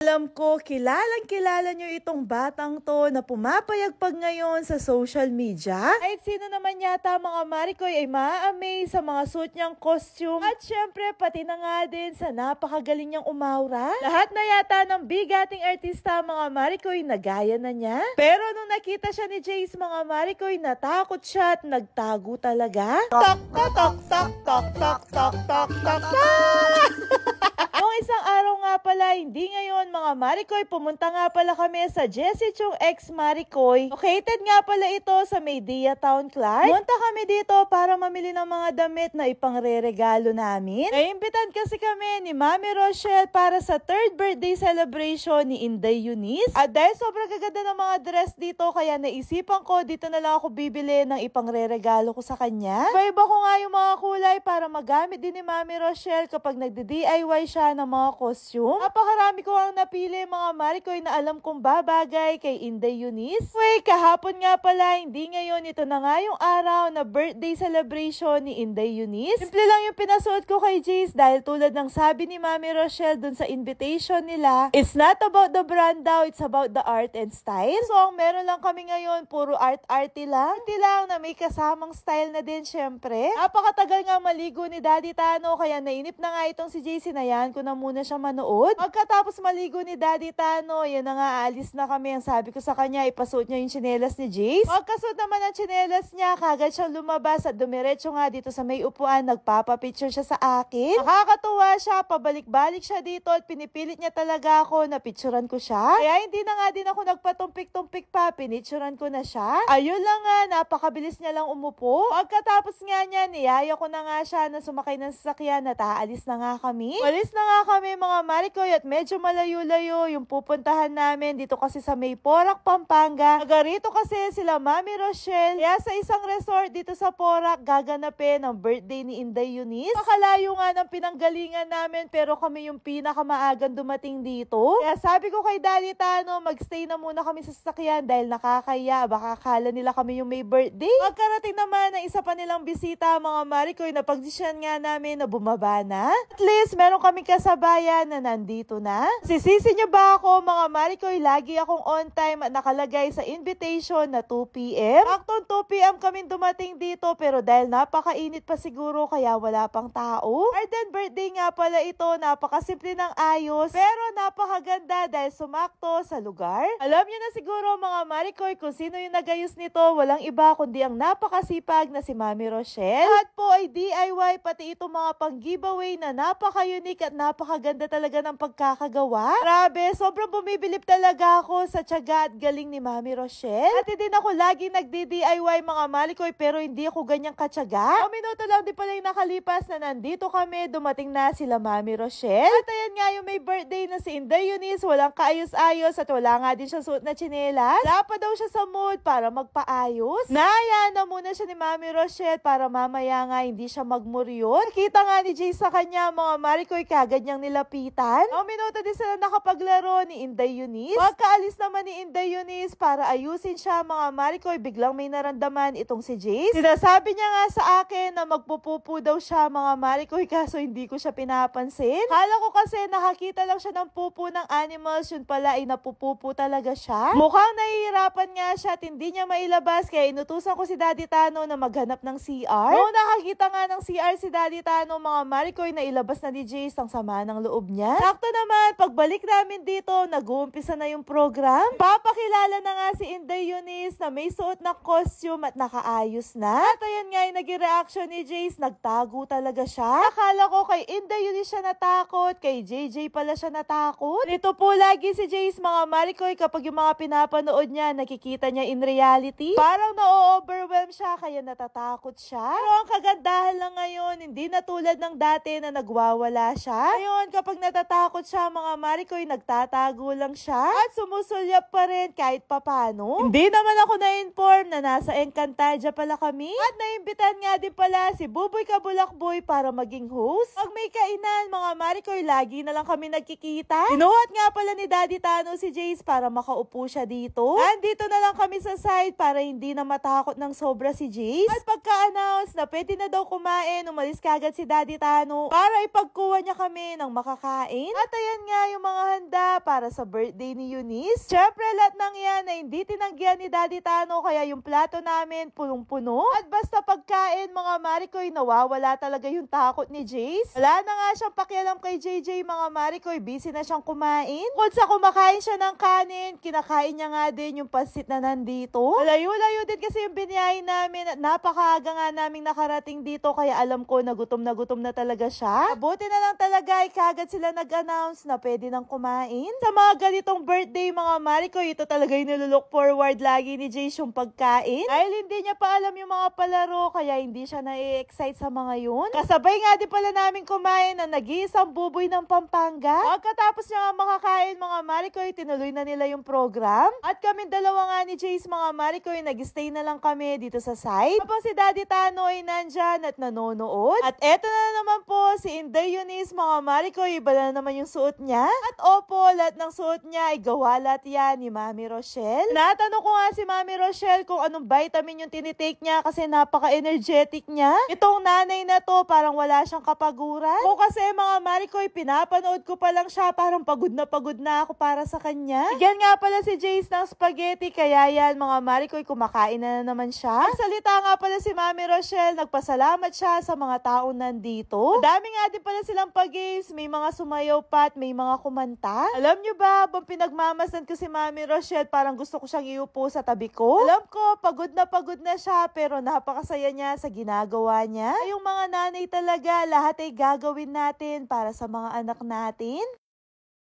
Alam ko, kilalang-kilala nyo itong batang to na pumapayagpag ngayon sa social media. Kahit sino naman yata mga Maricoy ay ma-amaze sa mga suit niyang costume. At syempre, pati na nga din sa napakagaling niyang umaura. Lahat na yata ng bigating artista mga Maricoy nagaya na niya. Pero nung nakita siya ni Jace mga Maricoy, natakot siya at nagtago talaga. Tok, tok, tok, tok, tok, tok, tok, tok, tok, tok. Noong isang araw nga pala, hindi ngayon mga Maricoy, pumunta nga pala kami sa Jessie Chong X Maricoy. Located nga pala ito sa Maydia Town, Clark. Pumunta kami dito para mamili ng mga damit na ipangre-regalo namin. Naimbitan kasi kami ni Mami Rochelle para sa 3rd birthday celebration ni Inday Eunice. At dahil sobrang gaganda ng mga dress dito, kaya naisipan ko dito na lang ako bibili ng ipangre-regalo ko sa kanya. Iba-iba ko nga yung mga kulay para magamit din ni Mami Rochelle kapag nagdi-DIY siya ng mga costume. Napakarami ko ang napili mga Maricoy na alam kong babagay kay Inday Eunice. Wait, kahapon nga pala, hindi ngayon. Ito na nga yung araw na birthday celebration ni Inday Eunice. Simple lang yung pinasuot ko kay Jace dahil tulad ng sabi ni Mami Rochelle dun sa invitation nila, it's not about the brand daw, it's about the art and style. So, ang meron lang kami ngayon, puro art-arty lang. Arty lang na may kasamang style na din syempre. Napakatagal nga maligo ni Daddy Tano, kaya nainip na nga itong si Jace, sinayan ko na muna siya manood. Pagkatapos maligo ni Daddy Tano, yan na nga, alis na kami. Ang sabi ko sa kanya, ipasuot niya yung tsinelas ni Jace. Pagkasuot naman ang tsinelas niya, kagad siyang lumabas at dumiretso nga dito sa may upuan, nagpapapicture siya sa akin. Nakakatuwa siya, pabalik-balik siya dito at pinipilit niya talaga ako na picturean ko siya. Kaya hindi na nga din ako nagpatumpik-tumpik pa, pinicturean ko na siya. Ayun lang nga, napakabilis niya lang umupo. Pagkatapos nga niya, niyaya ko na nga siya na sumakay ng sasakyan at aalis na nga kami. Alis na nga kami mga Maricoy at medyo malayo-layo yung pupuntahan namin dito kasi sa May Porac, Pampanga. Nagarito kasi sila Mami Rochelle. Kaya sa isang resort dito sa Porac, gaganapin ang birthday ni Inday Eunice. Makalayo nga ng pinanggalingan namin pero kami yung pinakamaagang dumating dito. Kaya sabi ko kay Daddy Tano, magstay na muna kami sa sasakyan dahil nakakaya. Baka akala nila kami yung may birthday. Pagkarating naman ng isa pa nilang bisita mga Maricoy, napagdesisyon nga namin na bumaba na. At least meron kami kasabayan na nandito na. Sisisi niyo ba ako mga Maricoy? Lagi akong on time at nakalagay sa invitation na 2 p.m. Aktong 2 p.m. kami dumating dito pero dahil napakainit pa siguro kaya wala pang tao. Arden birthday nga pala ito, napakasimple ng ayos pero napakaganda dahil sumakto sa lugar. Alam niyo na siguro mga Maricoy kung sino yung nagayos nito, walang iba kundi ang napakasipag na si Mami Rochelle. Lahat po ay DIY, pati itong mga pang-giveaway na napaka-unique at napakaganda talaga ng pagkakagawa. Grabe, sobrang bumibilip talaga ako sa tiyaga at galing ni Mami Rochelle. At din ako lagi nagdi-DIY mga Maricoy pero hindi ako ganyang katyaga. 1 minuto lang din pala yung nakalipas na nandito kami, dumating na sila Mami Rochelle. At ayan nga yung may birthday na si Inday Eunice, walang kaayos-ayos at wala nga din siya suot na tsinelas. Wala pa daw siya sa mood para magpaayos. Naya na muna siya ni Mami Rochelle para mamaya nga hindi siya magmuryot. Nakita nga ni Jay sa kanya mga Maricoy, kagad niyang nilapitan. 1 minuto din sila nakapaglaro ni Inday Eunice. Pagkaalis naman ni Inday Eunice para ayusin siya mga Maricoy, biglang may naramdaman itong si Jace. Sinasabi niya nga sa akin na magpupupo daw siya mga Maricoy kaso hindi ko siya pinapansin. Kala ko kasi nakakita lang siya ng pupo ng animals, yun pala ay napupupo talaga siya. Mukhang nahihirapan nga siya at hindi niya mailabas kaya inutusan ko si Daddy Tano na maghanap ng CR. Noong nakakita nga ng CR si Daddy Tano mga Maricoy na ilabas na ni Jace ang sama ng loob niya. Sakto naman, pagbalik namin dito, nag-uumpisa na yung program. Papakilala na nga si Inday Eunice na may suot na costume at nakaayos na. At ayan nga yung naging reaction ni Jace, nagtago talaga siya. Akala ko kay Inday Eunice siya natakot, kay JJ pala siya natakot. Ito po lagi si Jace mga Maricoy kapag yung mga pinapanood niya, nakikita niya in reality. Parang na-overwhelm siya kaya natatakot siya. Pero ang kagandahan lang ngayon, hindi na tulad ng dati na nagwawala siya. Ngayon kapag natatakot siya mga Maricoy, nagtatago lang siya at sumusulyap pa rin kahit papano. Hindi naman ako na-inform na nasa Encantadia pala kami at naimbitan nga din pala si Buboy Kabulakboy para maging host. Pag may kainan mga Maricoy, lagi na lang kami nagkikita. Sinuhat nga pala ni Daddy Tano si Jace para makaupo siya dito. Nandito na lang kami sa side para hindi na matakot ng sobra si Jace. At pagka-announce na pwede na daw kumain, umalis kagad si Daddy Tano para ipagkuha niya kami kami ng makakain. At ayan nga yung mga handa para sa birthday ni Eunice. Syempre, lahat ng yan na hindi tinanggihan ni Daddy Tano, kaya yung plato namin punong-puno. At basta pagkain, mga Marikoy, nawawala talaga yung takot ni Jace. Wala na nga siyang pakialam kay JJ, mga Marikoy. Busy na siyang kumain. Kung sa kumakain siya ng kanin, kinakain niya nga din yung pansit na nandito. Layo-layo din kasi yung biniyahin namin at napakaaga nga naming nakarating dito, kaya alam ko na gutom na talaga siya. Mabuti na lang talaga ay kagad sila nag-announce na pwede nang kumain. Sa mga ganitong birthday, mga Marikoy, ito talaga yung nilulook forward lagi ni Jace, yung pagkain. Dahil hindi niya pa alam yung mga palaro, kaya hindi siya na-excite sa mga yun. Kasabay nga din pala namin kumain na nag-iisang buboy ng Pampanga. Pagkatapos niya nga makakain, mga Marikoy, tinuloy na nila yung program. At kami dalawa nga ni Jace, mga Marikoy, nag-stay na lang kami dito sa side. Tapos si Daddy Tano ay nandyan at nanonood. At eto na naman po si Inday Eunice, mga Marikoy, iba na naman yung suot niya. At opo, lahat ng suot niya ay gawa lahat yan ni Mami Rochelle. Natanong ko nga si Mami Rochelle kung anong vitamin yung tinitake niya kasi napaka-energetic niya. Itong nanay na to, parang wala siyang kapaguran. O kasi, mga Marikoy, pinapanood ko pa lang siya, parang pagod na ako para sa kanya. Bigyan nga pala si Jace ng spaghetti, kaya yan, mga Marikoy, kumakain na naman siya. Nagsalita nga pala si Mami Rochelle, nagpasalamat siya sa mga taong nandito. Madami nga din pala silang pag-games, may mga sumayaw pa at may mga kumanta. Alam nyo ba, habang pinagmamasan ko si Mami Rochelle, parang gusto ko siyang iupo sa tabi ko. Alam ko, pagod na siya, pero napakasaya niya sa ginagawa niya. Yung mga nanay talaga, lahat ay gagawin natin para sa mga anak natin.